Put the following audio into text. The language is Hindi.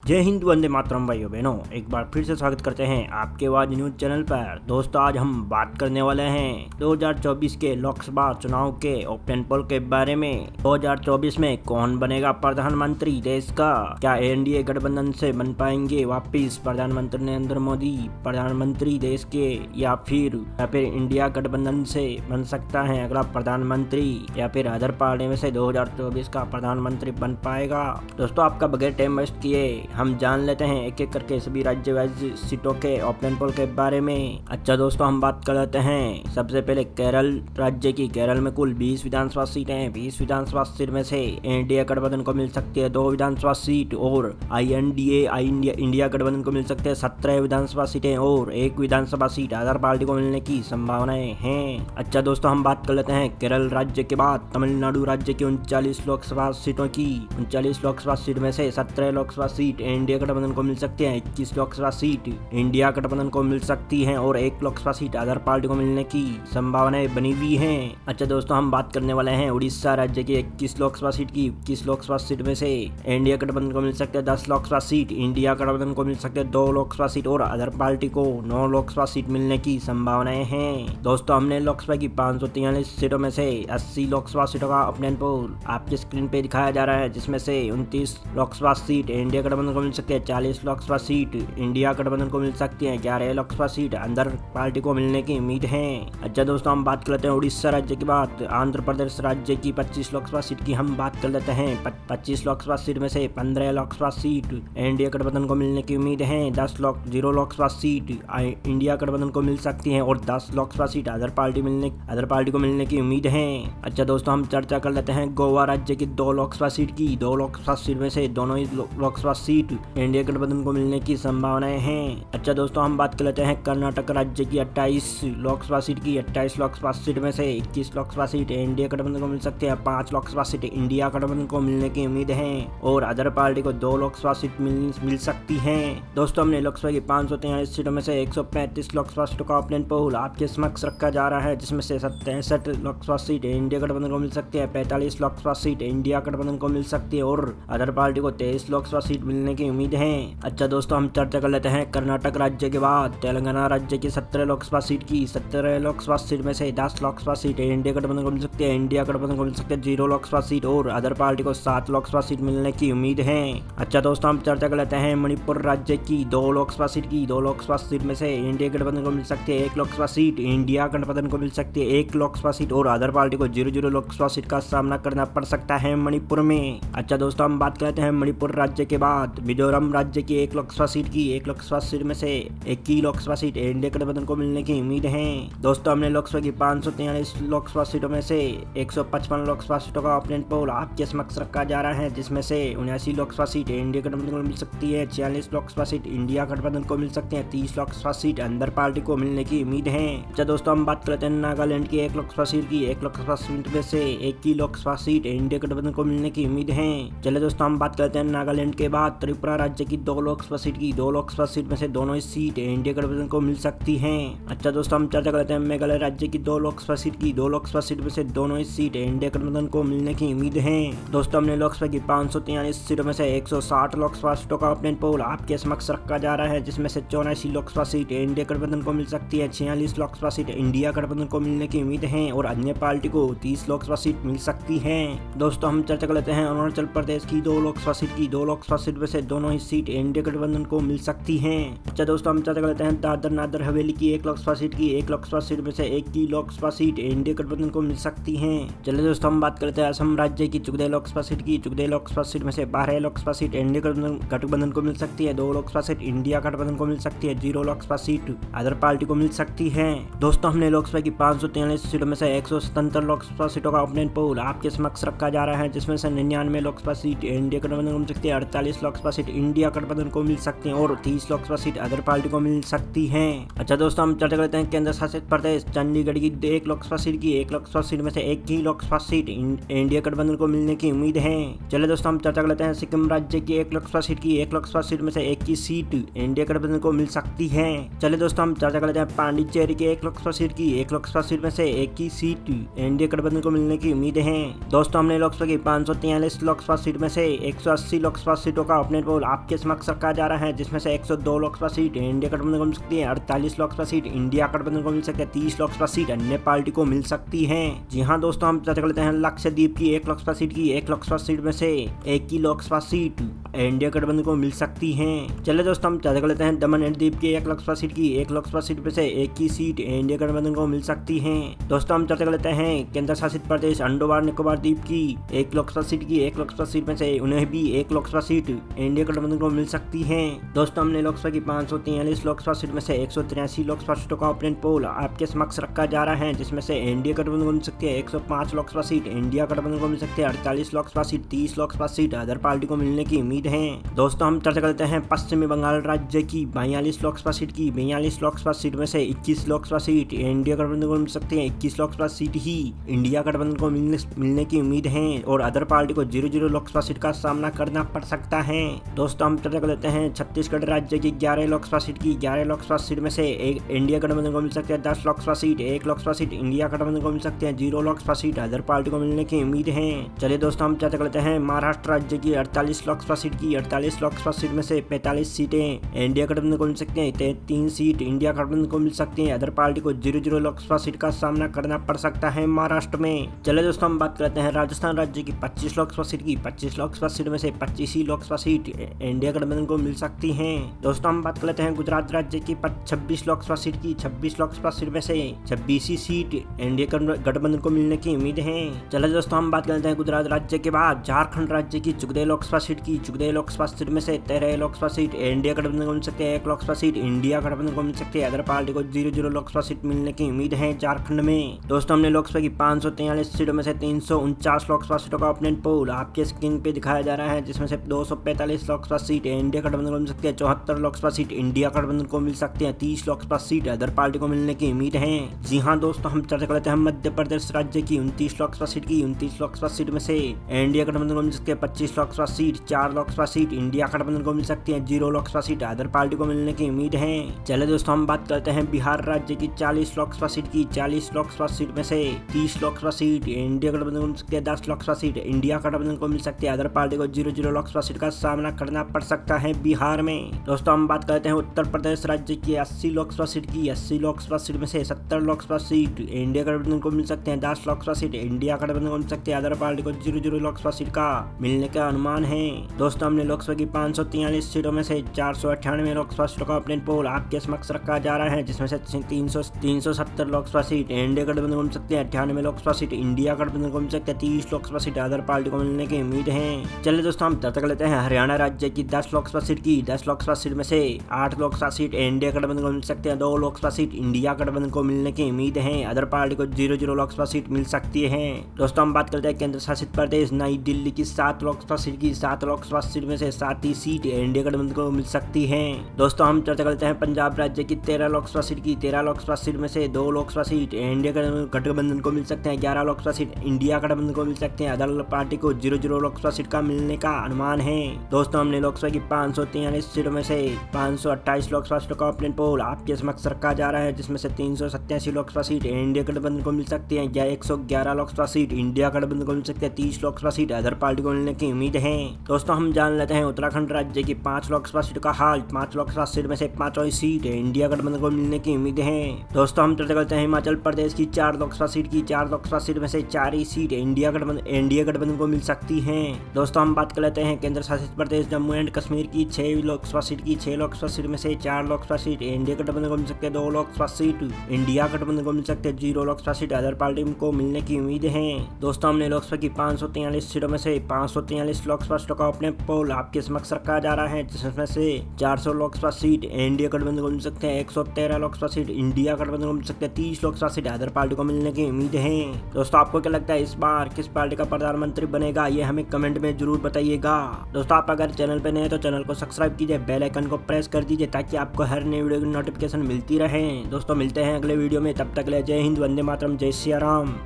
जय हिंद, वंदे मातरम। भाइयों बहनों, एक बार फिर से स्वागत करते हैं आपके आवाज न्यूज चैनल पर। दोस्तों, आज हम बात करने वाले हैं 2024 के लोकसभा चुनाव के ओपिनियन पोल के बारे में। 2024 में कौन बनेगा प्रधानमंत्री देश का? क्या एनडीए गठबंधन से बन पाएंगे वापिस प्रधानमंत्री नरेंद्र मोदी प्रधानमंत्री देश के, या फिर इंडिया गठबंधन से बन सकता है अगला प्रधानमंत्री, या फिर अदर पार्टी में से 2024 का प्रधानमंत्री बन पाएगा? दोस्तों, आपका बगैर टाइम वेस्ट किए हम जान लेते हैं एक एक करके सभी राज्य वाइज सीटों के ओपिनियन पोल के बारे में। अच्छा दोस्तों, हम बात कर लेते हैं सबसे पहले केरल राज्य की। केरल में कुल 20 विधानसभा सीटें। 20 विधानसभा सीट में से एनडीए गठबंधन को मिल सकती है 2 विधानसभा सीट, और इंडिया गठबंधन को मिल सकते हैं 17 विधानसभा सीटें और 1 विधानसभा सीट अदर पार्टी को मिलने की संभावनाएं हैं। अच्छा दोस्तों, हम बात कर लेते हैं केरल राज्य के बाद तमिलनाडु राज्य की 39 लोकसभा सीटों की। 39 लोकसभा सीट में से 17 लोकसभा सीट इंडिया गठबंधन को मिल सकती है, 21 लोकसभा सीट इंडिया गठबंधन को मिल सकती है और 1 लोकसभा सीट अदर पार्टी को मिलने की संभावनाएं बनी हुई हैं। अच्छा दोस्तों, हम बात करने वाले हैं उड़ीसा राज्य की 21 लोकसभा सीट की। 21 लोकसभा सीट में से इंडिया गठबंधन को मिल सकते हैं 10 लोकसभा सीट, इंडिया गठबंधन को मिल सकते हैं 2 लोकसभा सीट और अदर पार्टी को 9 लोकसभा सीट मिलने की संभावनाएं हैं। दोस्तों, हमने लोकसभा की 543 सीटों में से 80 लोकसभा सीटों का ओपिनियन पोल आपके स्क्रीन पे दिखाया जा रहा है, जिसमें से 29 लोकसभा सीट इंडिया गठबंधन को मिल सकती है, 40 लोकसभा सीट इंडिया गठबंधन को मिल सकती है, 11 लोकसभा सीट अंदर पार्टी को मिलने की उम्मीद है। अच्छा दोस्तों, हम बात कर लेते हैं उड़ीसा राज्य की बात। आंध्र प्रदेश राज्य की 25 लोकसभा सीट की हम बात कर लेते हैं। 25 लोकसभा सीट में से 15 लोकसभा सीट इंडिया गठबंधन को मिलने की उम्मीद है, 0 लोकसभा सीट इंडिया गठबंधन को मिल सकती है और 10 लोकसभा सीट अदर पार्टी को मिलने की उम्मीद है। अच्छा दोस्तों, हम चर्चा कर लेते हैं गोवा राज्य की 2 लोकसभा सीट की। 2 लोकसभा सीट में से दोनों ही लोकसभा सीट इंडिया गठबंधन को मिलने की संभावनाएं हैं। अच्छा दोस्तों, हम बात कर लेते हैं कर्नाटक राज्य की 28 लोकसभा सीट की। 28 लोकसभा सीट में से 21 लोकसभा सीट इंडिया गठबंधन को मिल सकती है, 5 लोकसभा सीट इंडिया गठबंधन को मिलने की उम्मीद है और अदर पार्टी को 2 लोकसभा सीट मिल सकती है। दोस्तों, हमने लोकसभा की 543 सीटों में से 135 लोकसभा सीटों का ओपिनियन पोल आपके समक्ष रखा जा रहा है, जिसमें से 67 लोकसभा सीट इंडिया गठबंधन को मिल सकती है, 45 लोकसभा सीट इंडिया गठबंधन को मिल सकती है और अदर पार्टी को 23 लोकसभा सीट मिलने की उम्मीद है। अच्छा दोस्तों, हम चर्चा कर लेते हैं कर्नाटक राज्य के बाद तेलंगाना राज्य की 17 लोकसभा सीट की। 17 लोकसभा सीट में से 10 लोकसभा सीट इंडिया गठबंधन को मिल सकती है, इंडिया गठबंधन को मिल सकती है 0 लोकसभा सीट और अदर पार्टी को 7 लोकसभा सीट मिलने की उम्मीद है। अच्छा दोस्तों, हम चर्चा कर लेते हैं मणिपुर राज्य की 2 लोकसभा सीट की। 2 लोकसभा सीट में से इंडिया गठबंधन को मिल सकती है 1 लोकसभा सीट, इंडिया गठबंधन को मिल सकती है 1 लोकसभा सीट और अदर पार्टी को 0 लोकसभा सीट का सामना करना पड़ सकता है मणिपुर में। अच्छा दोस्तों, हम बात करते हैं मणिपुर राज्य के बाद मिजोरम राज्य की 1 लोकसभा सीट की। 1 लोकसभा सीट में से 21 लोकसभा सीट इंडिया गठबंधन को मिलने की उम्मीद है। दोस्तों, हमने लोकसभा की 543 लोकसभा सीटों में से 155 लोकसभा सीटों का ओपिनियन पोल आपके समक्ष रखा जा रहा है, जिसमें से 79 लोकसभा सीट इंडिया गठबंधन को मिल सकती है, 46 लोकसभा सीट इंडिया गठबंधन को मिल सकती है, 30 लोकसभा सीट अंदर पार्टी को मिलने की उम्मीद है। अच्छा दोस्तों, हम बात करते हैं नागालैंड की 1 लोकसभा सीट की। 1 लोकसभा सीट में से 21 लोकसभा सीट इंडिया गठबंधन को मिलने की उम्मीद है। चलिए दोस्तों, हम बात करते हैं नागालैंड के बाद त्रिपुरा राज्य की 2 लोकसभा सीट की। 2 लोकसभा सीट में से दोनों ही सीट इंडिया गठबंधन को मिल सकती हैं। अच्छा दोस्तों, हम चर्चा करते हैं मेघालय राज्य की 2 लोकसभा सीट की। 2 लोकसभा सीट में से दोनों ही सीट इंडिया गठबंधन को मिलने की उम्मीद है। दोस्तों, हमने लोकसभा की 543 सीटों में से 160 लोकसभा सीटों का ओपिनियन पोल आपके समक्ष रखा जा रहा है, जिसमें से 84 लोकसभा सीट इंडिया गठबंधन को मिल सकती है, 46 लोकसभा सीट इंडिया गठबंधन को मिलने की उम्मीद है और अन्य पार्टी को 30 लोकसभा सीट मिल सकती है। दोस्तों, हम चर्चा कर लेते हैं अरुणाचल प्रदेश की 2 लोकसभा सीट की। 2 लोकसभा सीट में से दोनों ही सीट इंडिया गठबंधन को मिल सकती है। अच्छा दोस्तों, हम चर्चा कर लेते हैं दादर नागर हवेली की 1 लोकसभा सीट की। 1 लोकसभा सीट में से 21 लोकसभा सीट इंडिया गठबंधन को मिल सकती है। चलिए दोस्तों, हम बात करते हैं असम राज्य की 14 लोकसभा सीट की। 14 लोकसभा सीट में से 12 लोकसभा सीट इंडिया गठबंधन को मिल सकती है, 2 लोकसभा सीट इंडिया गठबंधन को मिल सकती है, 0 लोकसभा सीट अदर पार्टी को मिल सकती है। दोस्तों, हमने लोकसभा की 543 सीटों में से 177 लोकसभा सीटों का ओपिनियन पोल आपके समक्ष रखा जा रहा है, जिसमें से 99 लोकसभा सीट इंडिया गठबंधन को मिल सकती है, 48 लोकसभा सीट इंडिया गठबंधन को मिल सकती है और 30 लोकसभा सीट अदर पार्टी को मिल सकती है। अच्छा दोस्तों, हम चर्चा करते हैं केंद्र शासित प्रदेश चंडीगढ़ की 1 लोकसभा सीट की। 1 लोकसभा सीट में से 1 ही लोकसभा सीट इंडिया गठबंधन को मिलने की उम्मीद है। चलिए दोस्तों, हम चर्चा कर लेते हैं सिक्किम राज्य की 1 लोकसभा सीट की। 1 लोकसभा सीट में से 1 की सीट इंडिया गठबंधन को मिल सकती है। चलिए दोस्तों, हम चर्चा कर लेते हैं पांडिचेरी की 1 लोकसभा सीट की। 1 लोकसभा सीट में से 1 की सीट इंडिया गठबंधन को मिलने की उम्मीद है। दोस्तों, हमने लोकसभा की 543 लोकसभा सीट में से 180 लोकसभा सीटों का ऑपिनियन पोल आपके समक्ष रखा जा रहा है, जिसमें से 102 लोकसभा सीट इंडिया गठबंधन को मिल सकती है, 48 लोकसभा सीट इंडिया गठबंधन को मिल सकती है, 30 लोकसभा सीट अन्य पार्टी को मिल सकती है। जी हाँ दोस्तों, हम चर्चा करते हैं लक्षद्वीप की 1 लोकसभा सीट की। 1 लोकसभा सीट में से 1 ही लोकसभा सीट इंडिया गठबंधन को मिल सकती है। चलिए दोस्तों, हम चर्चा कर लेते हैं दमन एंड दीव की 1 लोकसभा सीट की। 1 लोकसभा सीट में से 1 ही सीट इंडिया गठबंधन को मिल सकती है। दोस्तों, हम चर्चा कर लेते हैं केंद्र शासित प्रदेश अंडमान निकोबार द्वीप की 1 लोकसभा सीट की। 1 लोकसभा सीट में से उन्हें भी 1 लोकसभा सीट इंडिया गठबंधन को मिल सकती है। दोस्तों, हमने लोकसभा की 543 लोकसभा सीट में से 183 लोकसभा सीटों का ओपिनियन पोल आपके समक्ष रखा जा रहा है, जिसमें से इंडिया गठबंधन को मिल सकती है 105 लोकसभा सीट इंडिया गठबंधन को मिल सकती है, 48 Lok Sabha seat, 30 Lok Sabha seat other party को मिलने की उम्मीद है। दोस्तों, हम चर्चा करते हैं पश्चिमी बंगाल राज्य की 42 लोकसभा सीट की। 42 लोकसभा सीट में से 21 लोकसभा सीट इंडिया गठबंधन को मिल सकती है, 21 लोकसभा सीट ही इंडिया गठबंधन को मिलने की उम्मीद है और अदर पार्टी को 0 लोकसभा सीट का सामना करना पड़ सकता है। दोस्तों, हम चर्चा कर लेते हैं छत्तीसगढ़ राज्य की 11 लोकसभा सीट की। 11 लोकसभा सीट में से एक इंडिया गठबंधन को मिल सकती है, 10 Lok Sabha seat, 1 Lok Sabha seat India गठबंधन को मिल सकती है, 0 लोकसभा सीट अदर पार्टी को मिलने की उम्मीद है। चलिए दोस्तों, हम चर्चा करते हैं महाराष्ट्र राज्य की 48 लोकसभा सीट की। 48 लोकसभा सीट में से 45 सीटें इंडिया गठबंधन को मिल सकती हैं, 3 सीट इंडिया गठबंधन को मिल सकती हैं, अदर पार्टी को 0 लोकसभा सीट का सामना करना पड़ सकता है महाराष्ट्र में। चलिए दोस्तों, हम बात करते हैं राजस्थान राज्य की 25 लोकसभा सीट की। 25 लोकसभा सीट में से 25 ही लोकसभा सीट इंडिया गठबंधन को मिल सकती हैं। दोस्तों, हम बात कर लेते हैं गुजरात राज्य की 26 लोकसभा सीट की। 26 लोकसभा सीट में से 26 ही सीट इंडिया गठबंधन को मिलने की उम्मीद है। चलिए दोस्तों, हम बात कर लेते हैं गुजरात राज्य के बाद झारखंड राज्य की 14 लोकसभा सीट की। 14 लोकसभा सीट में से 13 लोकसभा सीट इंडिया गठबंधन को मिल सकती है, 1 लोकसभा सीट इंडिया गठबंधन को मिल सकती है, अदर पार्टी को 0 लोकसभा सीट मिलने की उम्मीद है झारखंड में। दोस्तों, हमने लोकसभा की 543 सीटों में से 349 लोकसभा सीटों का ओपिनियन पोल आपके स्क्रीन पे दिखाया जा रहा है, जिसमें से 245 लोकसभा सीट इंडिया गठबंधन को मिल सकती है, 74 लोकसभा सीट इंडिया गठबंधन को मिल सकती है, 30 लोकसभा सीट अदर पार्टी को मिलने की उम्मीद है। जी हाँ दोस्तों, हम चर्चा करते हैं मध्य प्रदेश राज्य की 29 लोकसभा सीट की। 29 लोकसभा सीट में से इंडिया गठबंधन को मिल सकती है 25 Lok Sabha seat, 4 Lok Sabha seat India गठबंधन को मिल सकती है, 0 लोकसभा सीट अदर पार्टी को मिलने की उम्मीद है। चलिए दोस्तों, हम बात करते हैं बिहार राज्य की 40 लोकसभा सीट की। 40 लोकसभा सीट में से 30 लोकसभा सीट इंडिया गठबंधन को मिल सकती है, 10 लोकसभा सीट इंडिया गठबंधन को मिल सकती है, अदर पार्टी को 0 लोकसभा सीट का सामना करना पड़ सकता है बिहार में। दोस्तों, हम बात करते हैं उत्तर प्रदेश राज्य की 80 लोकसभा सीट की। 80 लोकसभा सीट में से 70 लोकसभा सीट इंडिया गठबंधन को मिल सकते हैं, 10 लोकसभा सीट इंडिया गठबंधन को मिल सकती है, अदर पार्टी को 0 लोकसभा सीट का मिलने का अनुमान है। दोस्तों, हमने लोकसभा की 543 सीटों में से 498 लोकसभा सीटों का ओपिनियन पोल आपके समक्ष रखा जा रहा है, जिसमें से 370 लोकसभा सीट इंडिया गठबंधन को मिल सकती है, 98 लोकसभा सीट इंडिया गठबंधन को मिल सकती है, 30 लोकसभा सीट अदर पार्टी को मिलने की उम्मीद है। चलिए दोस्तों, हम चर्चा कर लेते हैं हरियाणा राज्य की 10 लोकसभा सीट की। 10 लोकसभा सीट में से 8 लोकसभा सीट इंडिया गठबंधन को मिल सकते हैं, 2 लोकसभा सीट इंडिया गठबंधन को मिलने की उम्मीद है, अदर पार्टी को 0 लोकसभा सीट मिल सकती है। दोस्तों, हम बात करते हैं केंद्र शासित प्रदेश नई दिल्ली की 7 लोकसभा सीट की। 7 लोकसभा सीट में से 7 ही सीट इंडिया गठबंधन को मिल सकती है। दोस्तों, हम चर्चा करते हैं पंजाब राज्य की 13 लोकसभा सीट की। 13 लोकसभा सीट में से 2 लोकसभा सीट इंडिया गठबंधन को मिल सकते हैं, 11 लोकसभा सीट इंडिया गठबंधन को मिल सकते हैं, अदर पार्टी को 0 लोकसभा सीट का मिलने का अनुमान है। दोस्तों, हमने लोकसभा की 543 सीटों में से 528 लोकसभा सीटों का ओपिनियन पोल आपके समक्ष रखा जा रहा है, जिसमें से 387 लोकसभा सीट इंडिया गठबंधन को मिल सकती है, 111 लोकसभा सीट इंडिया गठबंधन को मिल सकती है, 30 लोकसभा सीट अदर पार्टी को मिलने की उम्मीद है। दोस्तों, हम जान लेते हैं उत्तराखंड राज्य की 5 लोकसभा सीट का हाल। 5 लोकसभा सीट में से 5 सीट इंडिया गठबंधन को मिलने की उम्मीद है। दोस्तों, हम चर्चा करते हैं हिमाचल प्रदेश की 4 लोकसभा सीट की। 4 लोकसभा सीट में से 4 ही सीट इंडिया गठबंधन को मिल सकती है। दोस्तों, हम बात कर लेते हैं केंद्र शासित प्रदेश जम्मू एंड कश्मीर की 6 लोकसभा सीट की। 6 लोकसभा सीट में से 4 लोकसभा सीट इंडिया गठबंधन को मिल सकते हैं, 2 लोकसभा सीट इंडिया गठबंधन को मिल सकते हैं, 0 लोकसभा सीट अदर पार्टी को मिलने की उम्मीद है। दोस्तों, हमने लोकसभा की 543 सीटों में से 543 लोकसभा सीटों का अपने पोल आपके समक्ष रखा जा रहा है, जिसमें से 400 लोकसभा सीट इंडिया गठबंधन को मिल सकते हैं, 113 लोकसभा सीट इंडिया गठबंधन को मिल सकते हैं, 30 लोकसभा सीट अदर पार्टी को मिलने की उम्मीद है। दोस्तों, आपको क्या लगता है इस बार किस पार्टी का प्रधानमंत्री बनेगा, ये हमें कमेंट में जरूर बताइएगा। दोस्तों, आप अगर चैनल पे नए हैं तो चैनल को सब्सक्राइब कीजिए, बेल आइकन को प्रेस कर दीजिए ताकि आपको हर नई वीडियो की नोटिफिकेशन मिलती रहे। दोस्तों, मिलते हैं अगले वीडियो में, तब तक ले जय हिंद, वंदे मातरम, जय सिया राम।